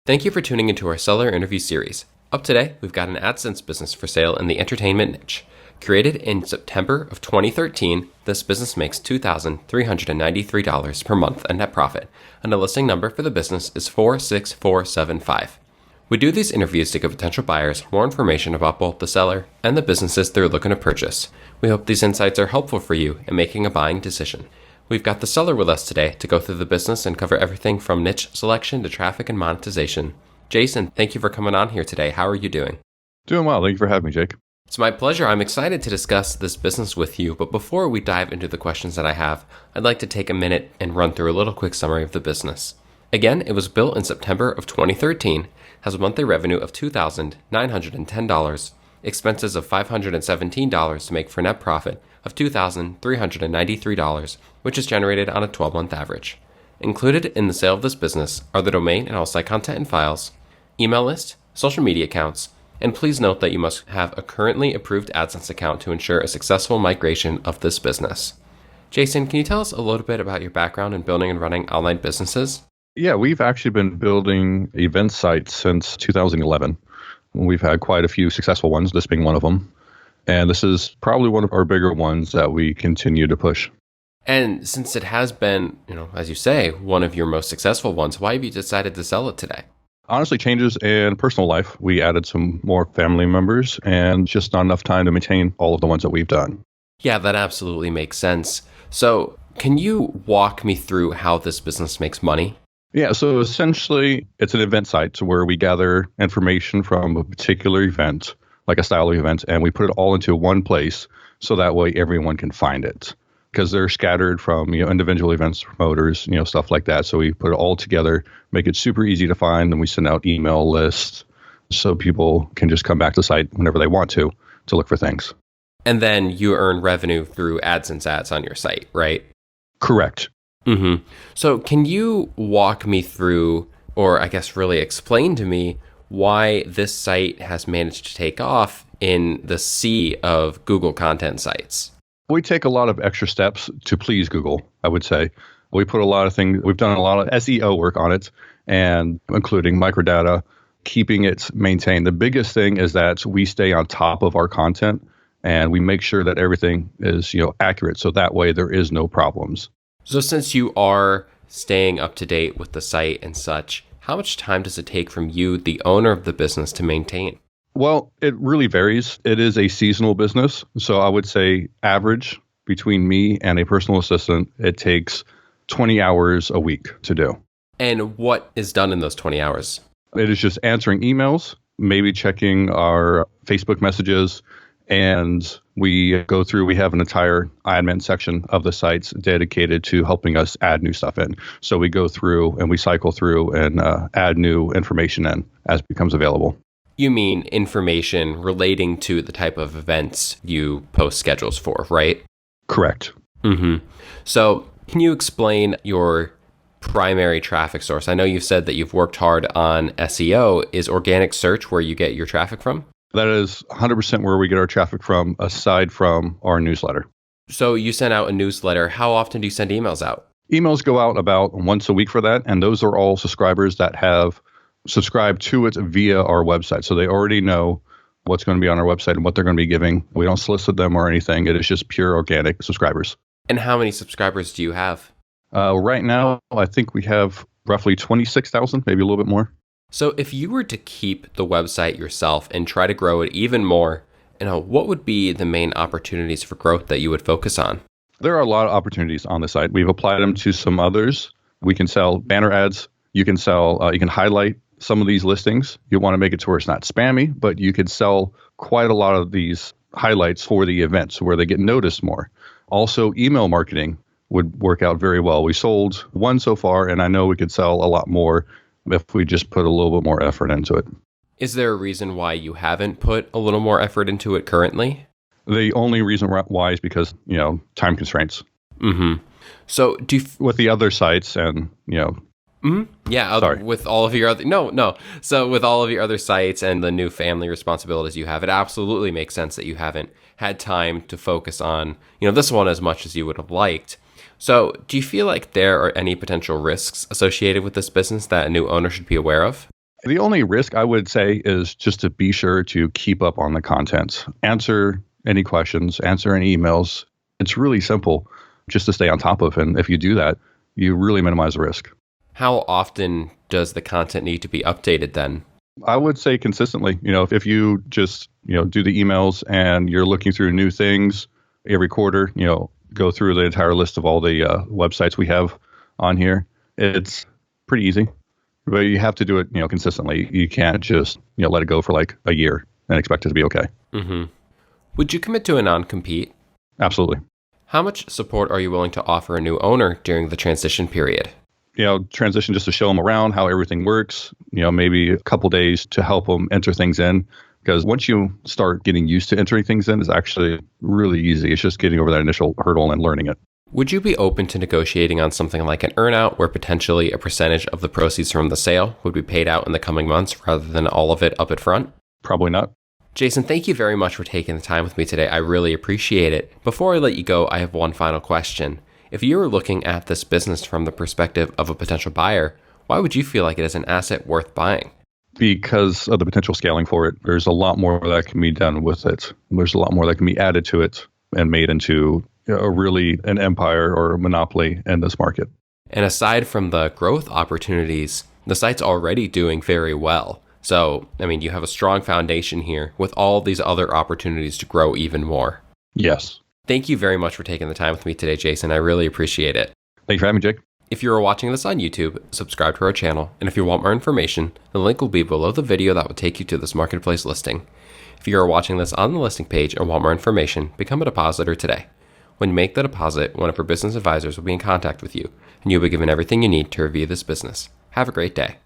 Thank you for tuning into our seller interview series. Up today, we've got an Adsense business for sale in the entertainment niche. Created in September of 2013, this business makes $2,393 per month in net profit, and the listing number for the business is 46475. We do these interviews to give potential buyers more information about both the seller and the businesses they're looking to purchase. We hope these insights are helpful for you in making a buying decision. We've got the seller with us today to go through the business and cover everything from niche selection to traffic and monetization. Jason, thank you for coming on here today. How are you doing? Doing well. Thank you for having me, Jake. It's my pleasure. I'm excited to discuss this business with you, but before we dive into the questions that I have, I'd like to take a minute and run through a little quick summary of the business. Again, it was built in September of 2013, has a monthly revenue of $2,910, expenses of $517 to make for net profit of $2,393, which is generated on a 12-month average. Included in the sale of this business are the domain and all site content and files, email list, social media accounts, and please note that you must have a currently approved Adsense account to ensure a successful migration of this business. Jason, can you tell us a little bit about your background in building and running online businesses? Yeah, we've actually been building event sites since 2011. We've had quite a few successful ones, this being one of them. And this is probably one of our bigger ones that we continue to push. And since it has been, as you say, one of your most successful ones, why have you decided to sell it today? Honestly, changes in personal life. We added some more family members and just not enough time to maintain all of the ones that we've done. Yeah, that absolutely makes sense. So can you walk me through how this business makes money? Yeah, so essentially, it's an event site where we gather information from a particular event, like a style of event, and we put it all into one place so that way everyone can find it. Because they're scattered from individual events, promoters, stuff like that. So we put it all together, make it super easy to find, and we send out email lists so people can just come back to the site whenever they want to look for things. And then you earn revenue through Adsense ads on your site, right? Correct. Mm-hmm. So can you walk me through, or I guess really explain to me, why this site has managed to take off in the sea of Google content sites? We take a lot of extra steps to please Google, I would say. We put a lot of things, we've done a lot of SEO work on it, and including microdata, keeping it maintained. The biggest thing is that we stay on top of our content and we make sure that everything is, accurate. So that way there is no problems. So since you are staying up to date with the site and such, how much time does it take from you, the owner of the business, to maintain? Well, it really varies. It is a seasonal business. So I would say average between me and a personal assistant, it takes 20 hours a week to do. And what is done in those 20 hours? It is just answering emails, maybe checking our Facebook messages, and we go through, we have an entire admin section of the sites dedicated to helping us add new stuff in. So we go through and we cycle through and add new information in as it becomes available. You mean information relating to the type of events you post schedules for, right? Correct. Mm-hmm. So can you explain your primary traffic source? I know you've said that you've worked hard on SEO. Is organic search where you get your traffic from? That is 100% where we get our traffic from, aside from our newsletter. So you send out a newsletter. How often do you send emails out? Emails go out about once a week for that, and those are all subscribers that have subscribed to it via our website. So they already know what's going to be on our website and what they're going to be giving. We don't solicit them or anything. It is just pure organic subscribers. And how many subscribers do you have? Right now, I think we have roughly 26,000, maybe a little bit more. So if you were to keep the website yourself and try to grow it even more, what would be the main opportunities for growth that you would focus on? There are a lot of opportunities on the site. We've applied them to some others. We can sell banner ads. You can sell, you can highlight some of these listings. You want to make it to where it's not spammy, but you could sell quite a lot of these highlights for the events where they get noticed more. Also, email marketing would work out very well. We sold one so far, and I know we could sell a lot more if we just put a little bit more effort into it. Is there a reason why you haven't put a little more effort into it currently? The only reason why is because, time constraints. Mm-hmm. So with the other sites and, Mm-hmm. Yeah, with all of your other So with all of your other sites and the new family responsibilities you have, it absolutely makes sense that you haven't had time to focus on, this one as much as you would have liked. So, do you feel like there are any potential risks associated with this business that a new owner should be aware of? The only risk I would say is just to be sure to keep up on the content, answer any questions, answer any emails. It's really simple just to stay on top of. And if you do that, you really minimize the risk. How often does the content need to be updated then? I would say consistently, if you just, do the emails and you're looking through new things every quarter, go through the entire list of all the websites we have on here. It's pretty easy, but you have to do it, consistently. You can't just, let it go for like a year and expect it to be okay. Mm-hmm. Would you commit to a non-compete? Absolutely. How much support are you willing to offer a new owner during the transition period? Transition just to show them around how everything works, maybe a couple days to help them enter things in. Because once you start getting used to entering things in, it's actually really easy. It's just getting over that initial hurdle and learning it. Would you be open to negotiating on something like an earnout where potentially a percentage of the proceeds from the sale would be paid out in the coming months rather than all of it up at front? Probably not. Jason, thank you very much for taking the time with me today. I really appreciate it. Before I let you go, I have one final question. If you were looking at this business from the perspective of a potential buyer, why would you feel like it is an asset worth buying? Because of the potential scaling for it. There's a lot more that can be done with it. There's a lot more that can be added to it and made into really an empire or a monopoly in this market. And aside from the growth opportunities, the site's already doing very well. So, you have a strong foundation here with all these other opportunities to grow even more. Yes. Thank you very much for taking the time with me today, Jason. I really appreciate it. Thank you for having me, Jake. If you are watching this on YouTube, subscribe to our channel, and if you want more information, the link will be below the video that will take you to this marketplace listing. If you are watching this on the listing page and want more information, become a depositor today. When you make the deposit, one of our business advisors will be in contact with you, and you'll be given everything you need to review this business. Have a great day.